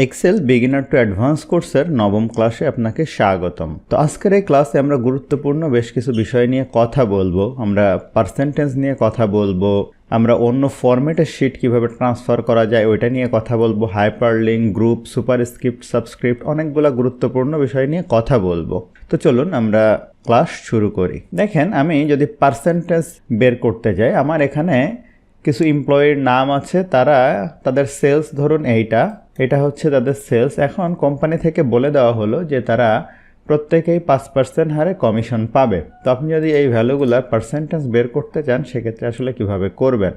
Excel beginner to advance কোর্সের নবম ক্লাসে আপনাকে স্বাগতম। তো আজকের এই ক্লাসে আমরা গুরুত্বপূর্ণ বেশ কিছু বিষয় নিয়ে কথা বলবো। আমরা পার্সেন্টেজ নিয়ে কথা বলবো, আমরা অন্য ফরম্যাটের শিট কিভাবে ট্রান্সফার করা যায় ওইটা নিয়ে কথা বলবো, হাইপারলিঙ্ক, গ্রুপ, সুপারস্ক্রিপ্ট, সাবস্ক্রিপ্ট, অনেকগুলো গুরুত্বপূর্ণ বিষয় নিয়ে কথা বলবো। তো চলুন আমরা ক্লাস শুরু করি। দেখেন, আমি যদি পার্সেন্টেজ বের করতে যাই, আমার এখানে কিছু এমপ্লয়ির নাম আছে, তাদের সেলস ধরুন এটা হচ্ছে তাদের সেলস। এখন কোম্পানি থেকে বলে দেওয়া হলো যে তারা প্রত্যেকেই 5% হারে কমিশন পাবে। তো আপনি যদি এই ভ্যালুগুলার পার্সেন্টেজ বের করতে চান সেক্ষেত্রে আসলে কিভাবে করবেন।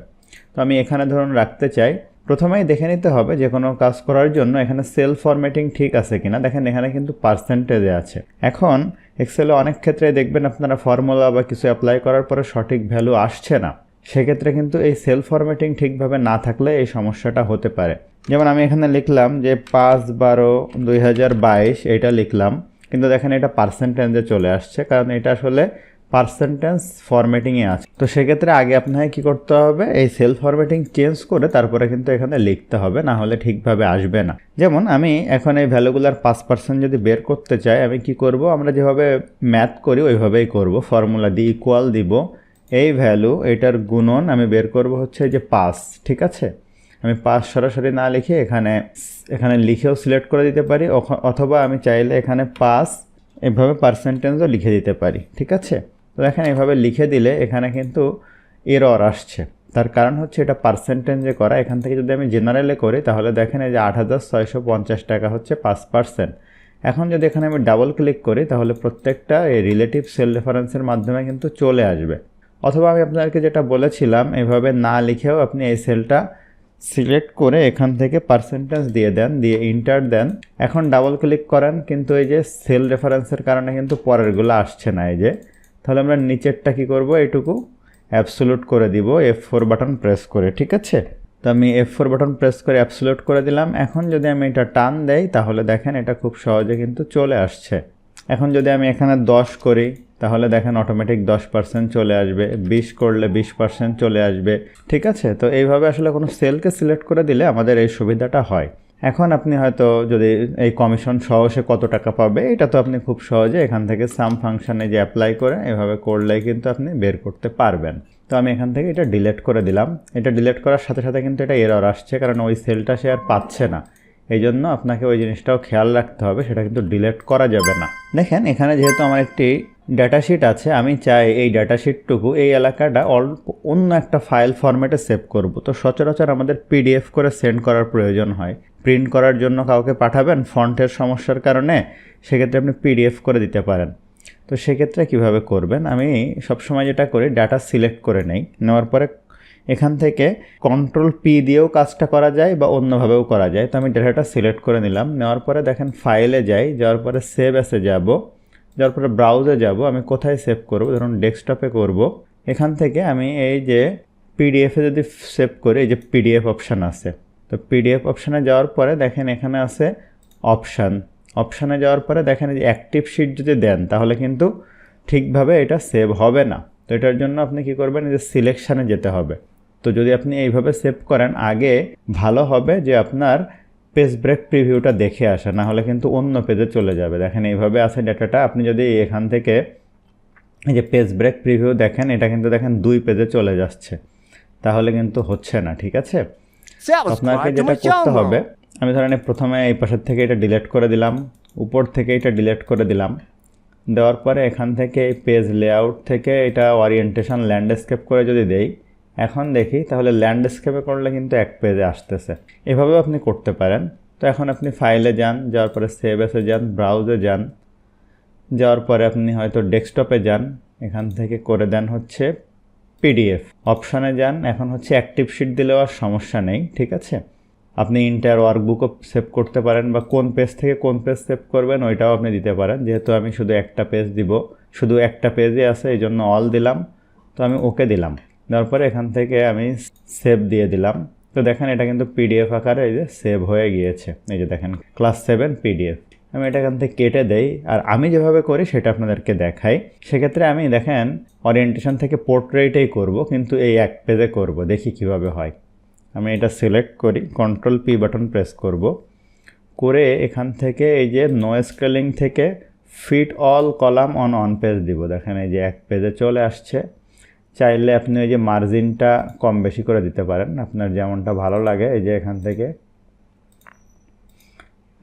তো আমি এখানে ধরুন রাখতে চাই, প্রথমেই দেখে নিতে হবে যে কোনো কাজ করার জন্য এখানে সেল ফরম্যাটিং ঠিক আছে কিনা। দেখেন এখানে কিন্তু পার্সেন্টেজে আছে। এখন এক্সেলে অনেক ক্ষেত্রে দেখবেন আপনারা ফর্মুলা বা কিছু অ্যাপ্লাই করার পরে সঠিক ভ্যালু আসছে না, সেক্ষেত্রে কিন্তু এই সেল ফরম্যাটিং ঠিকভাবে না থাকলে এই সমস্যাটা হতে পারে। যেমন আমি এখানে লিখলাম যে 5/12/2022 এটা লিখলাম, কিন্তু দেখেন এটা পার্সেন্টেজে চলে আসছে, কারণ এটা আসলে পার্সেন্টেজ ফরম্যাটিংয়ে আছে। তো সেক্ষেত্রে আগে আপনাকে কী করতে হবে, এই সেল ফরম্যাটিং চেঞ্জ করে তারপরে কিন্তু এখানে লিখতে হবে, না হলে ঠিকভাবে আসবে না। যেমন আমি এখন এই ভ্যালুগুলার 5% যদি বের করতে চাই, আমি কি করব, আমরা যেভাবে ম্যাথ করি ওইভাবেই করব। ফর্মুলা দিয়ে ইকুয়াল দিব, এই ভ্যালু এটার গুণন আমি বের করব হচ্ছে যে 5, ঠিক আছে। আমি 5 সরাসরি না লিখে এখানে লিখেও সিলেক্ট করে দিতে পারি, অথবা আমি চাইলে এখানে 5 এভাবে পার্সেন্টেজও লিখে দিতে পারি, ঠিক আছে। তো দেখেন এভাবে লিখে দিলে এখানে কিন্তু এরর আসছে, তার কারণ হচ্ছে এটা পার্সেন্টেজে করা। এখান থেকে যদি আমি জেনারেলে করি তাহলে দেখেন এই যে 8,650 টাকা হচ্ছে 5%। এখন যদি এখানে আমি ডাবল ক্লিক করি তাহলে প্রত্যেকটা এই রিলেটিভ সেল রেফারেন্সের মাধ্যমে কিন্তু চলে আসবে। অথবা আমি আপনাদেরকে যেটা বলেছিলাম, এভাবে না লিখেও আপনি এই সেলটা সিলেক্ট করে এখান থেকে পার্সেন্টেজ দিয়ে দেন, দিয়ে ইন্টার দেন। এখন ডাবল ক্লিক করেন, কিন্তু এই যে সেল রেফারেন্সের কারণে কিন্তু পরেরগুলো আসছে না। এই যে তাহলে আমরা নিচেরটা কি করব, এইটুকু অ্যাবসোলুট করে দিব F4 বাটন প্রেস করে, ঠিক আছে। তো আমি F4 বাটন প্রেস করে অ্যাবসোলুট করে দিলাম। এখন যদি আমি এটা টান দেই তাহলে দেখেন এটা খুব সহজে কিন্তু চলে আসছে। এখন যদি আমি এখানে 10 করি তাহলে দেখেন অটোমেটিক 10% চলে আসবে, 20 করলে 20% চলে আসবে, ঠিক আছে। তো এইভাবে আসলে কোনো সেলকে সিলেক্ট করে দিলে আমাদের এই সুবিধাটা হয়। এখন আপনি হয়তো যদি এই কমিশন সহ সে কত টাকা পাবে, এটা তো আপনি খুব সহজে এখান থেকে সাম ফাংশনে যে অ্যাপ্লাই করে এভাবে করলেই কিন্তু আপনি বের করতে পারবেন। তো আমি এখান থেকে এটা ডিলিট করে দিলাম। এটা ডিলিট করার সাথে সাথে কিন্তু এটা এরর আসছে, কারণ ওই সেলটা সে আর পাচ্ছে না। এই জন্য আপনাকে ওই জিনিসটাও খেয়াল রাখতে হবে, সেটা কিন্তু ডিলিট করা যাবে না। দেখেন এখানে যেহেতু আমার একটি ডাটাশিট আছে, আমি চাই এই ডাটাশিটটুকু, এই এলাকাটা অন্য একটা ফাইল ফরম্যাটে সেভ করব। তো সচরাচর আমাদের পিডিএফ করে সেন্ড করার প্রয়োজন হয়। প্রিন্ট করার জন্য কাউকে পাঠাবেন ফন্টের সমস্যার কারণে, সেক্ষেত্রে আপনি পিডিএফ করে দিতে পারেন। তো সেক্ষেত্রে কিভাবে করবেন, আমি সবসময় যেটা করি, ডাটা সিলেক্ট করে নেই, নেওয়ার পরে এখান থেকে Ctrl+P দিয়েও কাজটা করা যায় বা অন্যভাবেও করা যায়। তো আমি ডাটাটা সিলেক্ট করে নিলাম, নেওয়ার পরে দেখেন ফাইলে যাওয়ার পরে সেভ অ্যাসে যাওয়ার পরে ব্রাউজে যাব। আমি কোথায় সেভ করব, ধরুন ডেস্কটপে করব। এখান থেকে আমি এই যে পিডিএফে যদি সেভ করি, এই যে পিডিএফ অপশান আছে, তো পিডিএফ অপশানে যাওয়ার পরে দেখেন এখানে আছে অপশানে যাওয়ার পরে দেখেন এই যে অ্যাক্টিভ শিট যদি দেন তাহলে কিন্তু ঠিকভাবে এটা সেভ হবে না। তো এটার জন্য আপনি কি করবেন, এই যে সিলেকশানে যেতে হবে। তো যদি আপনি এইভাবে সেভ করেন, আগে ভালো হবে যে আপনার পেজ ব্রেক প্রিভিউটা দেখে আসা, না হলে কিন্তু অন্য পেজে চলে যাবে। দেখেন এইভাবে আছে ডাটাটা, আপনি যদি এখান থেকে এই যে পেজ ব্রেক প্রিভিউ দেখেন, এটা কিন্তু দেখেন 2 পেজে চলে যাচ্ছে, তাহলে কিন্তু হচ্ছে না, ঠিক আছে। আপনাকে যেটা করতে হবে, আমি ধরেন প্রথমে এই পাশের থেকে এটা ডিলিট করে দিলাম, উপর থেকে এটা ডিলিট করে দিলাম, দেওয়ার পরে এখান থেকে এই পেজ লেআউট থেকে এটা ওরিয়েন্টেশন ল্যান্ডস্কেপ করে যদি দেই, এখন দেখি তাহলে ল্যান্ডস্কেপে করলে কিন্তু এক পেজে আসতেছে। এভাবেও আপনি করতে পারেন। তো এখন আপনি ফাইলে যাওয়ার পরে সেভ এসে যান, ব্রাউজে যাওয়ার পরে আপনি হয়তো ডেস্কটপে যান, এখান থেকে করে দেন হচ্ছে পিডিএফ অপশানে যান। এখন হচ্ছে অ্যাক্টিভ শিট দিলেও আর সমস্যা নেই, ঠিক আছে। আপনি ইন্টার ওয়ার্কবুকও সেভ করতে পারেন, বা কোন পেজ থেকে কোন পেজ সেভ করবেন ওইটাও আপনি দিতে পারেন। যেহেতু আমি শুধু একটা পেজ দিব, শুধু একটা পেজে আছে, এই জন্য অল দিলাম। তো আমি ওকে দিলাম, দেওয়ার পরে এখান থেকে আমি সেভ দিয়ে দিলাম। তো দেখেন এটা কিন্তু পিডিএফ আকারে এই যে সেভ হয়ে গিয়েছে। এই যে দেখেন ক্লাস 7 পিডিএফ। আমি এটা এখান থেকে কেটে দেই, আর আমি যেভাবে করি সেটা আপনাদেরকে দেখাই। সেক্ষেত্রে আমি দেখেন ওরিয়েন্টেশন থেকে পোর্ট্রেটেই করব, কিন্তু এই এক পেজে করব, দেখি কিভাবে হয়। আমি এটা সিলেক্ট করি, Ctrl+P বাটন প্রেস করব, করে এখান থেকে এই যে নো স্কেলিং থেকে fit all column on page দিব। দেখেন এই যে এক পেজে চলে আসছে। চাইলে আপনি ওই যে মার্জিনটা কম বেশি করে দিতে পারেন, আপনার যেমনটা ভালো লাগে। এই যে এখান থেকে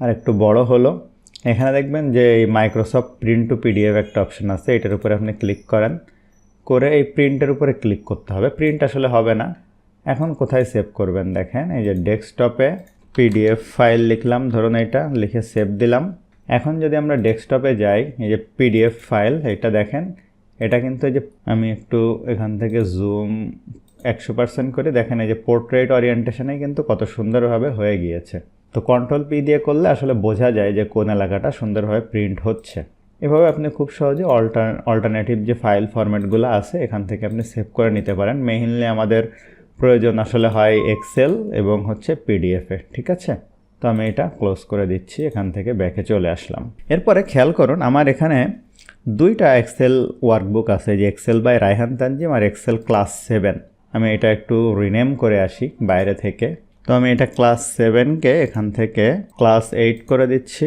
আর একটু বড় হলো। এখানে দেখবেন যে এই মাইক্রোসফট প্রিন্ট টু পিডিএফ একটা অপশন আছে, এটার উপরে আপনি ক্লিক করেন, করে এই প্রিন্টের উপরে ক্লিক করতে হবে। প্রিন্ট আসলে হবে না। এখন কোথায় সেভ করবেন দেখেন, এই যে ডেস্কটপে পিডিএফ ফাইল লিখলাম, ধরুন এটা লিখে সেভ দিলাম। এখন যদি আমরা ডেস্কটপে যাই, এই যে পিডিএফ ফাইল এটা দেখেন, এটা কিন্তু এই যে আমি একটু এখান থেকে জুম 100% করে দেখেন, এই যে পোর্ট্রেট ওরিয়েন্টেশনে কিন্তু কত সুন্দরভাবে হয়ে গিয়েছে। তো কন্ট্রোল পি দিয়ে করলে আসলে বোঝা যায় যে কোন এলাকাটা সুন্দরভাবে প্রিন্ট হচ্ছে। এভাবে আপনি খুব সহজে অল্টারনেটিভ যে ফাইল ফরম্যাটগুলো আছে এখান থেকে আপনি সেভ করে নিতে পারেন। মেইনলি আমাদের প্রয়োজন আসলে হয় এক্সেল এবং হচ্ছে পিডিএফে, ঠিক আছে। তো আমি এটা ক্লোজ করে দিচ্ছি, এখান থেকে ব্যাকে চলে আসলাম। এরপরে খেয়াল করুন আমার এখানে দুইটা এক্সেল ওয়ার্কবুক আছে, যে এক্সেল বাই রায়হান তানজিম আর এক্সেল ক্লাস 7। আমি এটা একটু রিনেম করে আসি বাইরে থেকে। তো আমি এটা ক্লাস 7কে এখান থেকে ক্লাস 8 করে দিচ্ছি,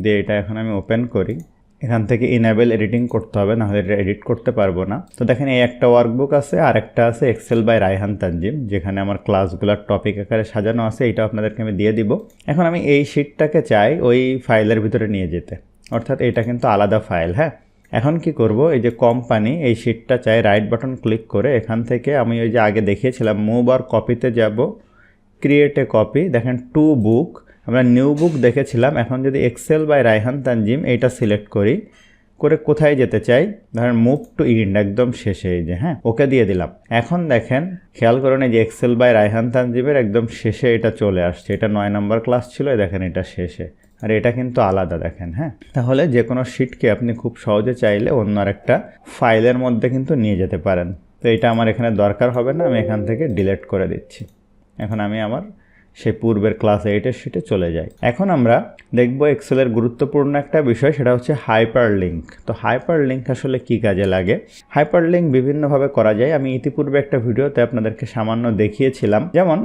দিয়ে এটা এখন আমি ওপেন করি। এখান থেকে ইনেবল এডিটিং করতে হবে, নাহলে এটা এডিট করতে পারবো না। তো দেখেন এই একটা ওয়ার্কবুক আছে, আর একটা আছে এক্সেল বাই রায়হান তানজিম, যেখানে আমার ক্লাসগুলোর টপিক আকারে সাজানো আছে। এটা আপনাদেরকে আমি দিয়ে দিব। এখন আমি এই শিটটাকে চাই ওই ফাইলের ভিতরে নিয়ে যেতে, অর্থাৎ এটা কিন্তু আলাদা ফাইল। হ্যাঁ, এখন কি করব, এই যে কোম্পানি এই শিটটা চাই, রাইট বাটন ক্লিক করে এখান থেকে আমি ওই যে আগে দেখিয়েছিলাম মুভ আর কপিতে যাব, ক্রিয়েট এ কপি। দেখেন টু বুক, আমরা নিউ বুক দেখেছিলাম। এখন যদি এক্সেল বাই রায়হান তানজিম এইটা সিলেক্ট করি, করে কোথায় যেতে চাই, ধরেন মুভ টু ইন্ড, একদম শেষে, এই যে হ্যাঁ ওকে দিয়ে দিলাম। এখন দেখেন খেয়াল করেন এই যে এক্সেল বাই রায়হান তানজিমের একদম শেষে এটা চলে আসছে। এটা 9 নম্বর ক্লাস ছিল, দেখেন এটা শেষে, আর এটা কিন্তু আলাদা দেখেন। হ্যাঁ, তাহলে যে কোনো শিটকে আপনি খুব সহজে চাইলে অন্য আরেকটা ফাইলের মধ্যে কিন্তু নিয়ে যেতে পারেন। তো এটা আমার এখানে দরকার হবে না, আমি এখান থেকে ডিলিট করে দিচ্ছি। এখন আমি আমার সেই পূর্বের ক্লাস 8-এর শিটে চলে যাই। এখন আমরা দেখব এক্সেলের গুরুত্বপূর্ণ একটা বিষয়, সেটা হচ্ছে হাইপার লিঙ্ক। তো হাইপার লিঙ্ক আসলে কি কাজে লাগে? হাইপার লিঙ্ক বিভিন্নভাবে করা যায়। আমি ইতিপূর্বে একটা ভিডিওতে আপনাদেরকে সামান্য দেখিয়েছিলাম। যেমন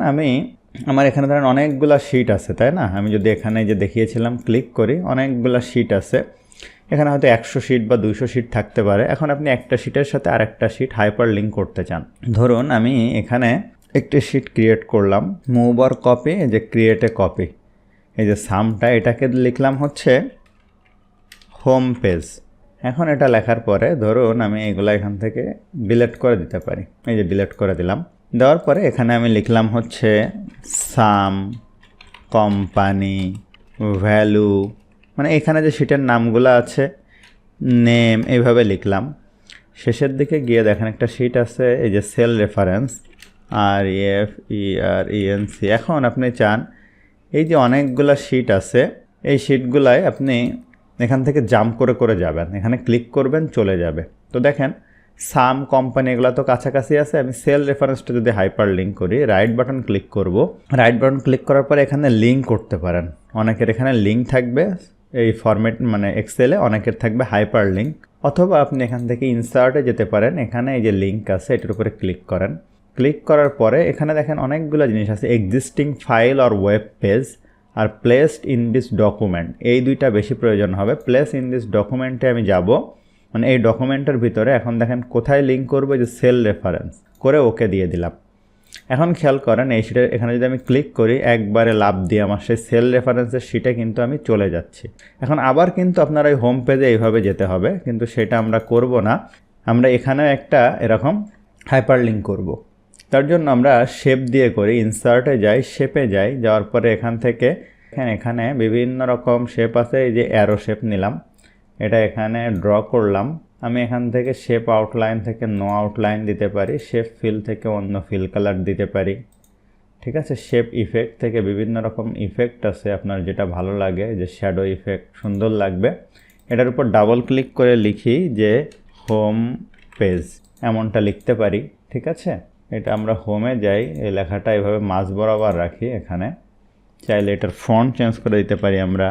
আমার এখানে ধরেন অনেকগুলা শিট আছে, তাই না? আমি যদি এখানে যে দেখিয়েছিলাম ক্লিক করি, অনেকগুলা শিট আছে। এখানে হয়তো 100 শিট বা 200 শিট থাকতে পারে। এখন আপনি একটা শিটের সাথে আরেকটা শিট হাইপার লিঙ্ক করতে চান। ধরুন আমি এখানে একটি শিট ক্রিয়েট করলাম, মুভ আর কপি, এই যে ক্রিয়েট এ কপি, এই যে সামটা এটাকে লিখলাম হচ্ছে হোম পেজ। এখন এটা লেখার পরে ধরুন আমি এগুলো এখান থেকে ডিলিট করে দিতে পারি। এই যে ডিলিট করে দিলাম। দেওয়ার পরে এখানে আমি লিখলাম হচ্ছে সাম, কোম্পানি, ভ্যালু, মানে এখানে যে শিটের নামগুলো আছে, নেম, এইভাবে লিখলাম। শেষের দিকে গিয়ে দেখেন একটা শিট আছে, এই যে সেল রেফারেন্স, REFERENC। এখন আপনি চান এই যে অনেকগুলো শিট আছে, এই শিটগুলায় আপনি এখান থেকে জাম্প করে করে যাবেন, এখানে ক্লিক করবেন, চলে যাবে। তো দেখেন সাম, কোম্পানি এগুলো তো কাছাকাছি আছে। আমি সেল রেফারেন্সটা যদি হাইপার লিঙ্ক করি, রাইট বাটন ক্লিক করব। রাইট বাটন ক্লিক করার পরে এখানে লিঙ্ক করতে পারেন। অনেকের এখানে লিঙ্ক থাকবে এই ফরম্যাট, মানে এক্সেলে অনেকের থাকবে হাইপার লিঙ্ক। অথবা আপনি এখান থেকে ইনসার্টে যেতে পারেন, এখানে এই যে লিঙ্ক আছে এটার উপরে ক্লিক করেন। ক্লিক করার পরে এখানে দেখেন অনেকগুলো জিনিস আছে, এক্সিস্টিং ফাইল আর ওয়েব পেজ আর প্লেসড ইন দিস ডকুমেন্ট। এই দুইটা বেশি প্রয়োজন হবে। প্লেস ইন দিস ডকুমেন্টে আমি যাব, মানে এই ডকুমেন্টের ভিতরে। এখন দেখেন কোথায় লিঙ্ক করবো, যে সেল রেফারেন্স, করে ওকে দিয়ে দিলাম। এখন খেয়াল করেন এই শিটের এখানে যদি আমি ক্লিক করি, একবারে লাভ দিয়ে আমার সেই সেল রেফারেন্সের শিটে কিন্তু আমি চলে যাচ্ছি। এখন আবার কিন্তু আপনার ওই হোম পেজে এইভাবে যেতে হবে, কিন্তু সেটা আমরা করব না। আমরা এখানেও একটা এরকম হাইপার লিঙ্ক করব। তার জন্য আমরা শেপ দিয়ে করি, ইনসার্টে যাই, শেপে যাই, যাওয়ার পরে এখান থেকে এখানে বিভিন্ন রকম শেপ আছে। এই যে অ্যারো শেপ নিলাম, এটা এখানে ড্র করলাম। আমি এখান থেকে শেপ আউটলাইন থেকে নো আউটলাইন দিতে পারি, শেপ ফিল থেকে অন্য ফিল কালার দিতে পারি, ঠিক আছে। শেপ ইফেক্ট থেকে বিভিন্ন রকম ইফেক্ট আছে, আপনার যেটা ভালো লাগে, যে শ্যাডো ইফেক্ট সুন্দর লাগবে। এটার উপর ডাবল ক্লিক করে লিখি যে হোম পেজ, এমনটা লিখতে পারি, ঠিক আছে। এটা আমরা হোমে যাই, এই লেখাটা এভাবে মাঝ বরাবর রাখি। এখানে চাইলে এটার ফন্ট চেঞ্জ করে দিতে পারি, আমরা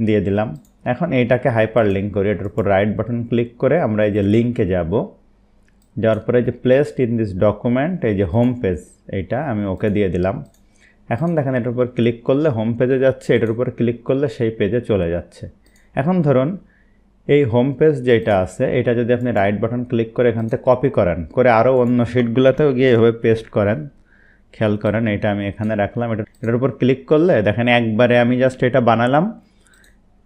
দিয়ে দিলাম। এখন এইটাকে হাইপার লিঙ্ক করি, এটার উপর রাইট বাটন ক্লিক করে আমরা এই যে লিঙ্কে যাব। যাওয়ার পরে যে প্লেসড ইন দিস ডকুমেন্ট, এই যে হোম পেজ, এইটা আমি ওকে দিয়ে দিলাম। এখন দেখেন এটার উপর ক্লিক করলে হোম পেজে যাচ্ছে, এটার উপর ক্লিক করলে সেই পেজে চলে যাচ্ছে। এখন ধরুন এই হোম পেজ যেটা আছে এটা যদি আপনি রাইট বাটন ক্লিক করে এখান থেকে কপি করেন, করে আরও অন্য শিটগুলোতেও গিয়ে এভাবে পেস্ট করেন, খেয়াল করেন এটা আমি এখানে রাখলাম, এটার উপর ক্লিক করলে দেখেন একবারে আমি জাস্ট এটা বানালাম,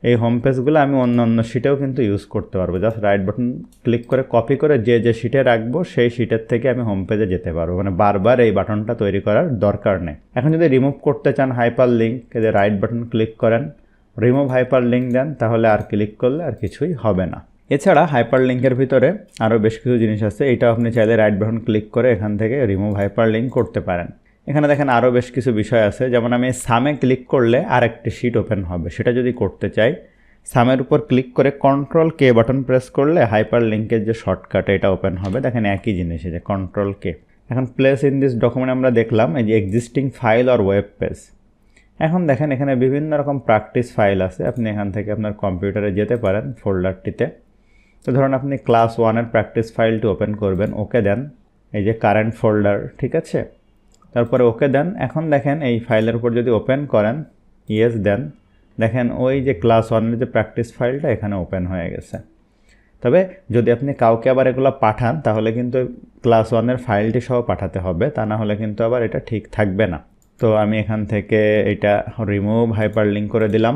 এই হোম পেজগুলো আমি অন্য অন্য শিটেও কিন্তু ইউজ করতে পারবো। জাস্ট রাইট বাটন ক্লিক করে কপি করে যে শিটে রাখবো সেই শিটের থেকে আমি হোম পেজে যেতে পারবো, মানে বারবার এই বাটনটা তৈরি করার দরকার নেই। এখন যদি রিমুভ করতে চান হাইপার লিঙ্ক, যে রাইট বাটন ক্লিক করেন, রিমুভ হাইপার লিঙ্ক দেন, তাহলে আর ক্লিক করলে আর কিছুই হবে না। এছাড়া হাইপার লিঙ্কের ভিতরে আরও বেশ কিছু জিনিস আছে, এইটাও আপনি চাইলে রাইট বাটন ক্লিক করে এখান থেকে রিমুভ হাইপার লিঙ্ক করতে পারেন। এখানে দেখেন আরও বেশ কিছু বিষয় আছে, যেমন আমি সামে ক্লিক করলে আরেকটি শিট ওপেন হবে, সেটা যদি করতে চাই সামের উপর ক্লিক করে কন্ট্রোল কে বাটন প্রেস করলে হাইপার লিঙ্কের যে শর্টকাট এটা ওপেন হবে। দেখেন একই জিনিস, এই যে কন্ট্রোল কে। এখন প্লেস ইন দিস ডকুমেন্ট আমরা দেখলাম এই যে existing file or web page. এখন দেখেন এখানে বিভিন্ন রকম প্র্যাকটিস ফাইল আছে, আপনি এখান থেকে আপনার কম্পিউটারে যেতে পারেন ফোল্ডারটিতে। তো ধরুন আপনি ক্লাস 1-এর প্র্যাকটিস ফাইলটি ওপেন করবেন, ওকে দেন, এই যে কারেন্ট ফোল্ডার, ঠিক আছে, তারপরে ওকে দেন। এখন দেখেন এই ফাইলের উপর যদি ওপেন করেন, ইয়েস দেন, দেখেন ওই যে ক্লাস 1-এর যে প্র্যাকটিস ফাইলটা এখানে ওপেন হয়ে গেছে। তবে যদি আপনি কাউকে আবার এগুলো পাঠান তাহলে কিন্তু ক্লাস 1-এর ফাইলটি সহ পাঠাতে হবে, তা না হলে কিন্তু আবার এটা ঠিক থাকবে না। তো আমি এখান থেকে এটা রিমুভ হাইপার লিঙ্ক করে দিলাম।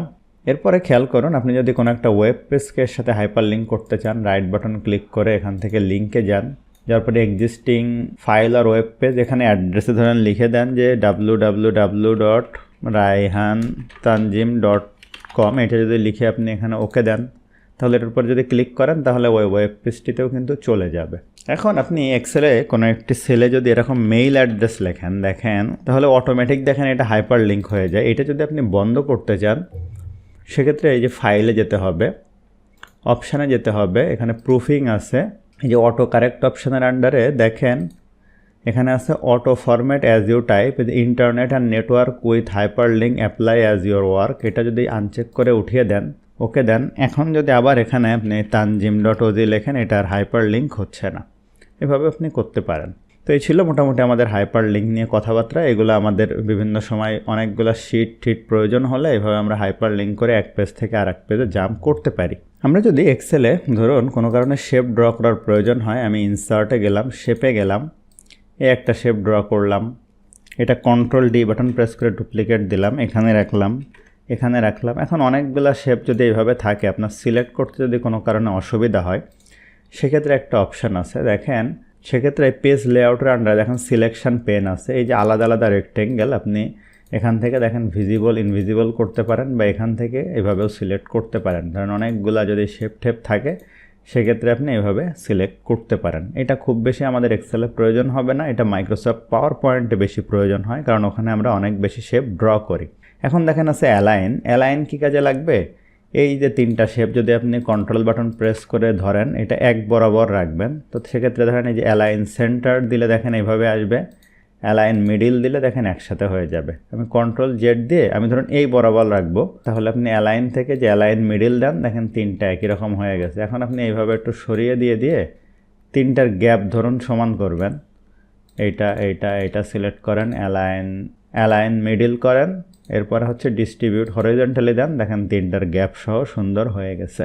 এরপরে খেয়াল করুন আপনি যদি কোনো একটা ওয়েব পেজকে এর সাথে হাইপার লিঙ্ক করতে চান, রাইট বাটন ক্লিক করে এখান থেকে লিঙ্কে যান, যার পরে এক্সিস্টিং ফাইল আর ওয়েব পেজ, এখানে অ্যাড্রেসে ধরেন লিখে দেন যে www.raihantanjim.com, এটা যদি লিখে আপনি এখানে ওকে দেন তাহলে এটার উপর যদি ক্লিক করেন তাহলে ওই ওয়েব পেজটিতেও কিন্তু চলে যাবে। এখন আপনি এক্সেলে কোনো একটি সেলে যদি এরকম মেইল অ্যাড্রেস লেখেন দেখেন, তাহলে অটোমেটিক দেখেন এটা হাইপার লিঙ্ক হয়ে যায়। এটা যদি আপনি বন্ধ করতে চান সেক্ষেত্রে এই যে ফাইলে যেতে হবে, অপশানে যেতে হবে, এখানে প্রুফিং আছে, এই যে অটো কারেক্ট অপশানের আন্ডারে দেখেন এখানে আছে auto format as you type, internet and network with hyperlink apply as your work, এটা যদি আনচেক করে উঠিয়ে দেন, ওকে দেন। এখন যদি আবার এখানে আপনি tanjim.oz লেখেন, এটার হাইপার লিঙ্ক হচ্ছে না। এভাবে আপনি করতে পারেন। তো এই ছিল মোটামুটি আমাদের হাইপার লিঙ্ক নিয়ে কথাবার্তা। এগুলো আমাদের বিভিন্ন সময় অনেকগুলো শিট প্রয়োজন হলে এভাবে আমরা হাইপার লিঙ্ক করে এক পেজ থেকে আর এক পেজে জাম্প করতে পারি। আমরা যদি এক্সেলে ধরুন কোনো কারণে শেপ ড্র করার প্রয়োজন হয়, আমি ইনসার্টে গেলাম, শেপে গেলাম, একটা শেপ ড্র করলাম, এটা কন্ট্রোল ডি বাটন প্রেস করে ডুপ্লিকেট দিলাম, এখানে রাখলাম, এখানে রাখলাম। এখন অনেকগুলো শেপ যদি এইভাবে থাকে, আপনার সিলেক্ট করতে যদি কোনো কারণে অসুবিধা হয় সেক্ষেত্রে একটা অপশান আছে দেখেন, সেক্ষেত্রে পেজ লেআউটের আন্ডারে দেখেন সিলেকশন পেন আছে, এই যে আলাদা আলাদা রেক্টেঙ্গেল আপনি এখান থেকে দেখেন ভিজিবল ইনভিজিবল করতে পারেন বা এখান থেকে এভাবেও সিলেক্ট করতে পারেন। ধরেন অনেকগুলা যদি শেপ টেপ থাকে সেক্ষেত্রে আপনি এভাবে সিলেক্ট করতে পারেন। এটা খুব বেশি আমাদের এক্সেলে প্রয়োজন হবে না, এটা মাইক্রোসফট পাওয়ার পয়েন্টে বেশি প্রয়োজন হয়, কারণ ওখানে আমরা অনেক বেশি শেপ ড্র করি। এখন দেখেন আছে অ্যালাইন কী কাজে লাগবে, এই যে তিনটা শেপ যদি আপনি কন্ট্রোল বাটন প্রেস করে ধরেন এটা এক বরাবর রাখবেন, তো সেক্ষেত্রে ধরেন এই যে অ্যালাইন সেন্টার দিলে দেখেন এইভাবে আসবে, অ্যালাইন মিডিল দিলে দেখেন একসাথে হয়ে যাবে। আমি কন্ট্রোল জেড দিয়ে আমি ধরুন এই বরাবর রাখবো, তাহলে আপনি অ্যালাইন থেকে যে অ্যালাইন মিডিল দেন দেখেন তিনটা একই রকম হয়ে গেছে। এখন আপনি এইভাবে একটু সরিয়ে দিয়ে তিনটার গ্যাপ ধরুন সমান করবেন, এইটা সিলেক্ট করেন, অ্যালাইন মিডিল করেন, এরপরে হচ্ছে ডিস্ট্রিবিউট হরিজন্টালি দেন, দেখেন তিনটার গ্যাপ সহ সুন্দর হয়ে গেছে।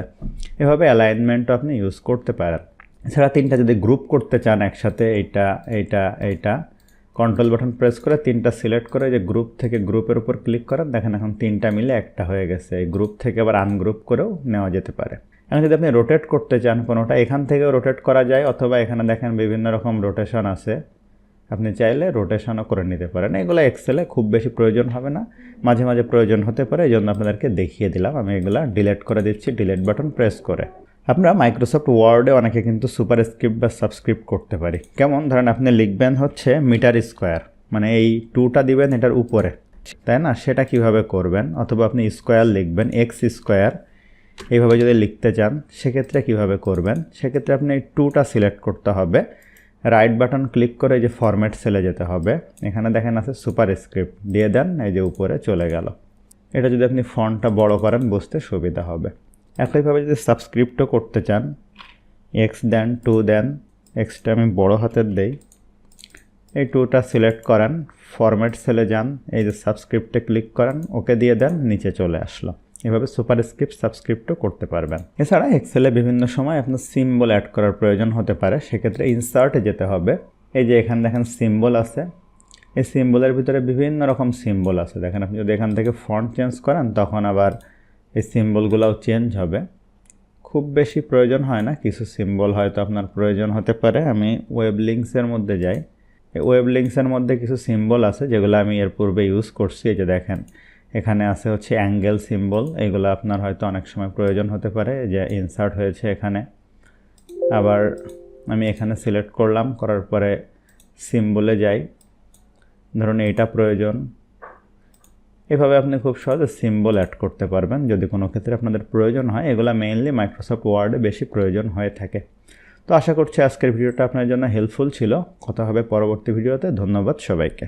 এভাবে অ্যালাইনমেন্টও আপনি ইউজ করতে পারেন। এছাড়া তিনটা যদি গ্রুপ করতে চান একসাথে, এইটা কন্ট্রোল বাটন প্রেস করে তিনটা সিলেক্ট করে যে গ্রুপ থেকে গ্রুপের উপর ক্লিক করেন, দেখেন এখন তিনটা মিলে একটা হয়ে গেছে। এই গ্রুপ থেকে আবার আনগ্রুপ করেও নেওয়া যেতে পারে। এখন যদি আপনি রোটেট করতে চান কোনোটা, এখান থেকেও রোটেট করা যায়, অথবা এখানে দেখেন বিভিন্ন রকম রোটেশন আছে, আপনি চাইলে রোটেশনও করে নিতে পারেন। এগুলো এক্সেলে খুব বেশি প্রয়োজন হবে না, মাঝে মাঝে প্রয়োজন হতে পারে, এই জন্য আপনাদেরকে দেখিয়ে দিলাম। আমি এগুলো ডিলিট করে দিচ্ছি, ডিলিট বাটন প্রেস করে। আমরা মাইক্রোসফট ওয়ার্ডে অনেকে কিন্তু সুপারস্ক্রিপ্ট বা সাবস্ক্রিপ্ট করতে পারি। কেমন, ধরেন আপনি লিখবেন হচ্ছে মিটার স্কোয়ার, মানে এই 2টা দিবেন এটার উপরে, তাই না, সেটা কিভাবে করবেন, অথবা আপনি স্কোয়ার লিখবেন এক্স স্কোয়ার, এইভাবে যদি লিখতে চান সেক্ষেত্রে কিভাবে করবেন, সেক্ষেত্রে আপনি এই 2টা সিলেক্ট করতে হবে, রাইট বাটন ক্লিক করে যে ফরম্যাট সেলে যেতে হবে, এখানে দেখেন আছে সুপারস্ক্রিপ্ট দিয়ে দেন, এই যে উপরে চলে গেল। এটা যদি আপনি ফন্টটা বড় করেন বুঝতে সুবিধা হবে। একইভাবে যদি সাবস্ক্রিপ্টও করতে চান, এক্স দেন 2 দেন, এক্সটা আমি বড় হাতের দেই, এই টুটা সিলেক্ট করেন, ফরম্যাট সেলে যান, এই যে সাবস্ক্রিপ্টে ক্লিক করেন, ওকে দিয়ে দেন, নিচে চলে আসলো। এভাবে সুপারস্ক্রিপ্ট সাবস্ক্রিপ্টও করতে পারবেন। এছাড়া এক্সেলে বিভিন্ন সময় আপনার সিম্বল অ্যাড করার প্রয়োজন হতে পারে, সেক্ষেত্রে ইনসার্টে যেতে হবে। এই যে এখানে দেখেন সিম্বল আছে, এই সিম্বলের ভিতরে বিভিন্ন রকম সিম্বল আছে। দেখেন আপনি যদি এখান থেকে ফন্ট চেঞ্জ করেন তখন আবার এই সিম্বলগুলোও চেঞ্জ হবে। খুব বেশি প্রয়োজন হয় না, কিছু সিম্বল হয়তো আপনার প্রয়োজন হতে পারে। আমি ওয়েব লিঙ্কসের মধ্যে যাই, এই ওয়েব লিঙ্কসের মধ্যে কিছু সিম্বল আছে যেগুলো আমি এর পূর্বে ইউজ করছি। এই যে দেখেন এখানে আছে হচ্ছে অ্যাঙ্গেল সিম্বল, এগুলো আপনার হয়তো অনেক সময় প্রয়োজন হতে পারে, যে ইনসার্ট হয়েছে এখানে। আবার আমি এখানে সিলেক্ট করলাম, করার পরে সিম্বলে যাই, ধরুন এইটা প্রয়োজন। এভাবে আপনি খুব সহজে সিম্বল অ্যাড করতে পারবেন যদি কোনো ক্ষেত্রে আপনাদের প্রয়োজন হয়। এগুলো মেইনলি মাইক্রোসফট ওয়ার্ডে বেশি প্রয়োজন হয়ে থাকে। তো আশা করছি আজকের ভিডিওটা আপনার জন্য হেল্পফুল ছিল। কথা হবে পরবর্তী ভিডিওতে। ধন্যবাদ সবাইকে।